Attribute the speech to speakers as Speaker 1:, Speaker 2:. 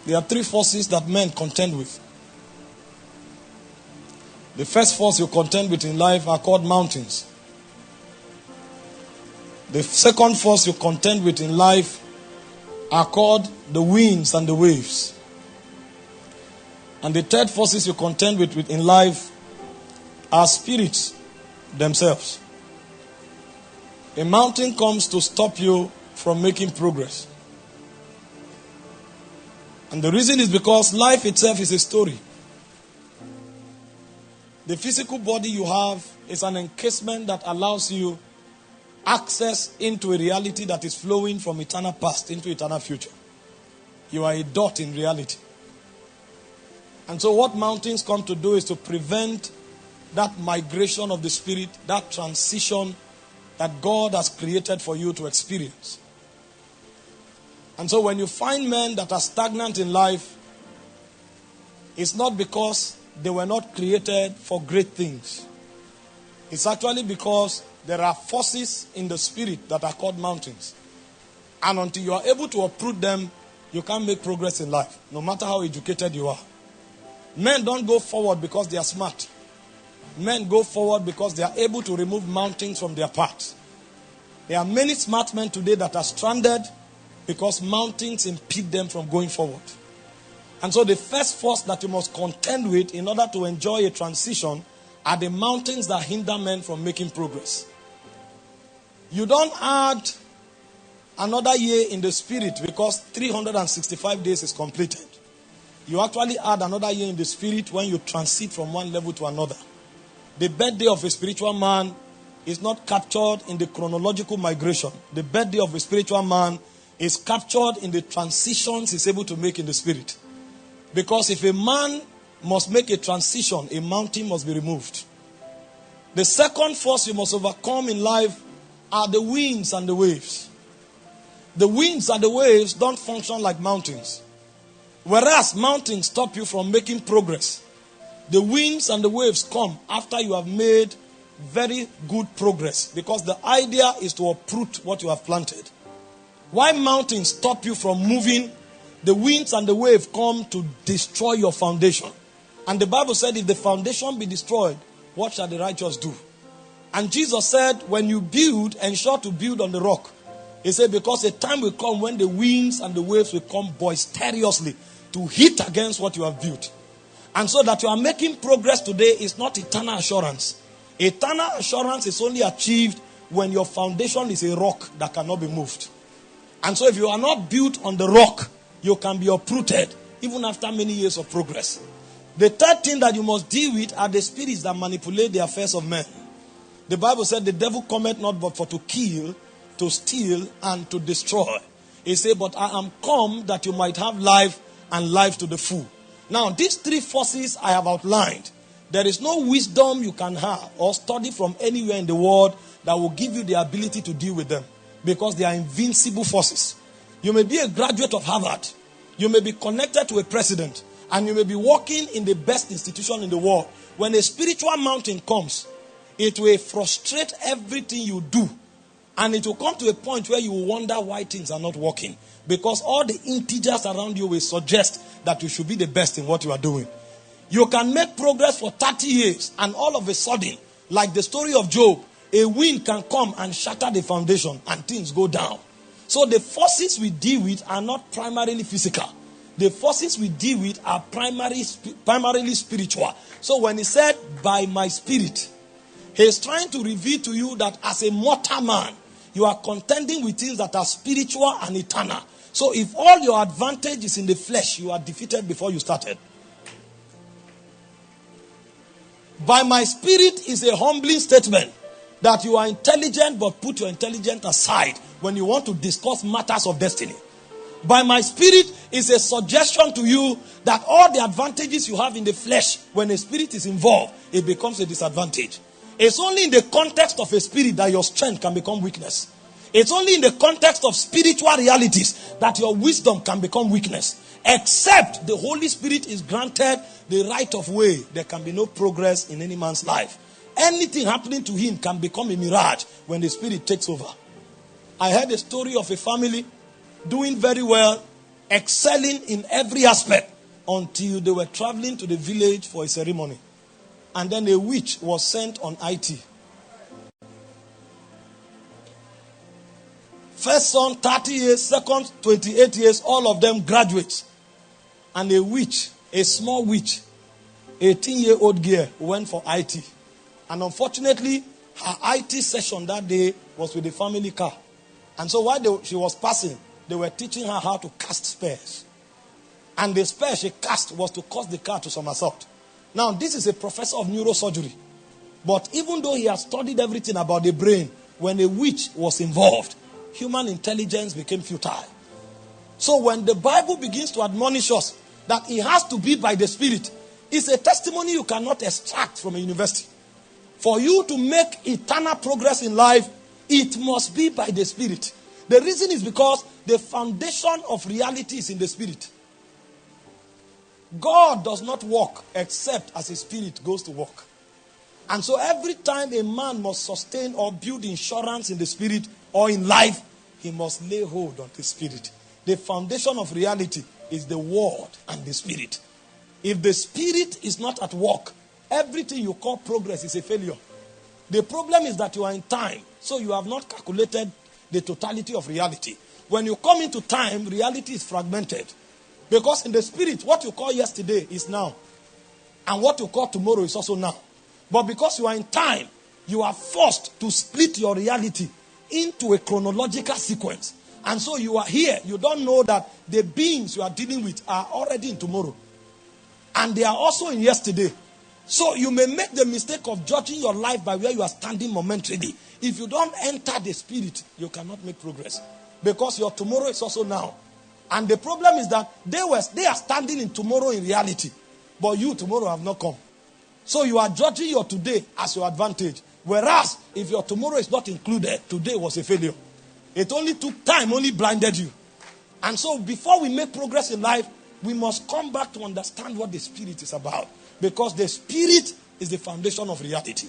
Speaker 1: There are three forces that men contend with. The first force you contend with in life are called mountains. The second force you contend with in life are called the winds and the waves. And the third forces you contend with in life are spirits themselves. A mountain comes to stop you from making progress. And the reason is because life itself is a story. The physical body you have is an encasement that allows you access into a reality that is flowing from eternal past into eternal future. You are a dot in reality. And so what mountains come to do is to prevent that migration of the spirit, that transition that God has created for you to experience. And so when you find men that are stagnant in life, it's not because they were not created for great things. It's actually because there are forces in the spirit that are called mountains. And until you are able to uproot them, you can't make progress in life, no matter how educated you are. Men don't go forward because they are smart. Men go forward because they are able to remove mountains from their path. There are many smart men today that are stranded because mountains impede them from going forward. And so the first force that you must contend with in order to enjoy a transition are the mountains that hinder men from making progress. You don't add another year in the spirit because 365 days is completed. You actually add another year in the spirit when you transit from one level to another. The birthday of a spiritual man is not captured in the chronological migration. The birthday of a spiritual man is captured in the transitions he's able to make in the spirit. Because if a man must make a transition, a mountain must be removed. The second force you must overcome in life are the winds and the waves. The winds and the waves don't function like mountains. Whereas mountains stop you from making progress, the winds and the waves come after you have made very good progress. Because the idea is to uproot what you have planted. Why mountains stop you from moving, the winds and the wave come to destroy your foundation. And the Bible said, if the foundation be destroyed, what shall the righteous do? And Jesus said, when you build, ensure to build on the rock. He said, because a time will come when the winds and the waves will come boisterously to hit against what you have built. And so that you are making progress today is not eternal assurance. Eternal assurance is only achieved when your foundation is a rock that cannot be moved. And so if you are not built on the rock, you can be uprooted even after many years of progress. The third thing that you must deal with are the spirits that manipulate the affairs of men. The Bible said the devil cometh not but for to kill, to steal, and to destroy. He said, but I am come that you might have life and life to the full. Now, these three forces I have outlined, there is no wisdom you can have or study from anywhere in the world that will give you the ability to deal with them. Because they are invincible forces. You may be a graduate of Harvard. You may be connected to a president. And you may be working in the best institution in the world. When a spiritual mountain comes, it will frustrate everything you do. And it will come to a point where you will wonder why things are not working. Because all the integers around you will suggest that you should be the best in what you are doing. You can make progress for 30 years. And all of a sudden, like the story of Job, a wind can come and shatter the foundation and things go down. So the forces we deal with are not primarily physical. The forces we deal with are primarily spiritual. So when he said, by my spirit, he's trying to reveal to you that as a mortal man, you are contending with things that are spiritual and eternal. So if all your advantage is in the flesh, you are defeated before you started. By my spirit is a humbling statement that you are intelligent, but put your intelligence aside when you want to discuss matters of destiny. By my spirit is a suggestion to you that all the advantages you have in the flesh, when a spirit is involved, it becomes a disadvantage. It's only in the context of a spirit that your strength can become weakness. It's only in the context of spiritual realities that your wisdom can become weakness. Except the Holy Spirit is granted the right of way, there can be no progress in any man's life. Anything happening to him can become a mirage when the Spirit takes over. I heard a story of a family doing very well, excelling in every aspect until they were traveling to the village for a ceremony. And then a witch was sent on IT. First son, 30 years. Second, 28 years. All of them graduates. And a witch, a small witch, 18-year-old girl went for IT. And unfortunately, her IT session that day was with the family car. And so while she was passing, they were teaching her how to cast spells. And the spell she cast was to cause the car to somersault. Now, this is a professor of neurosurgery. But even though he has studied everything about the brain, when a witch was involved, human intelligence became futile. So when the Bible begins to admonish us that it has to be by the Spirit, it's a testimony you cannot extract from a university. For you to make eternal progress in life, it must be by the Spirit. The reason is because the foundation of reality is in the Spirit. God does not walk except as His Spirit goes to work. And so every time a man must sustain or build insurance in the Spirit or in life, he must lay hold on the Spirit. The foundation of reality is the Word and the Spirit. If the Spirit is not at work, everything you call progress is a failure. The problem is that you are in time, so you have not calculated the totality of reality. When you come into time, reality is fragmented. Because in the Spirit, what you call yesterday is now. And what you call tomorrow is also now. But because you are in time, you are forced to split your reality into a chronological sequence. And so you are here. You don't know that the beings you are dealing with are already in tomorrow. And they are also in yesterday. So you may make the mistake of judging your life by where you are standing momentarily. If you don't enter the Spirit, you cannot make progress. Because your tomorrow is also now. And the problem is that they are standing in tomorrow in reality. But you tomorrow have not come. So you are judging your today as your advantage. Whereas, if your tomorrow is not included, today was a failure. It only took time, only blinded you. And so before we make progress in life, we must come back to understand what the Spirit is about. Because the Spirit is the foundation of reality.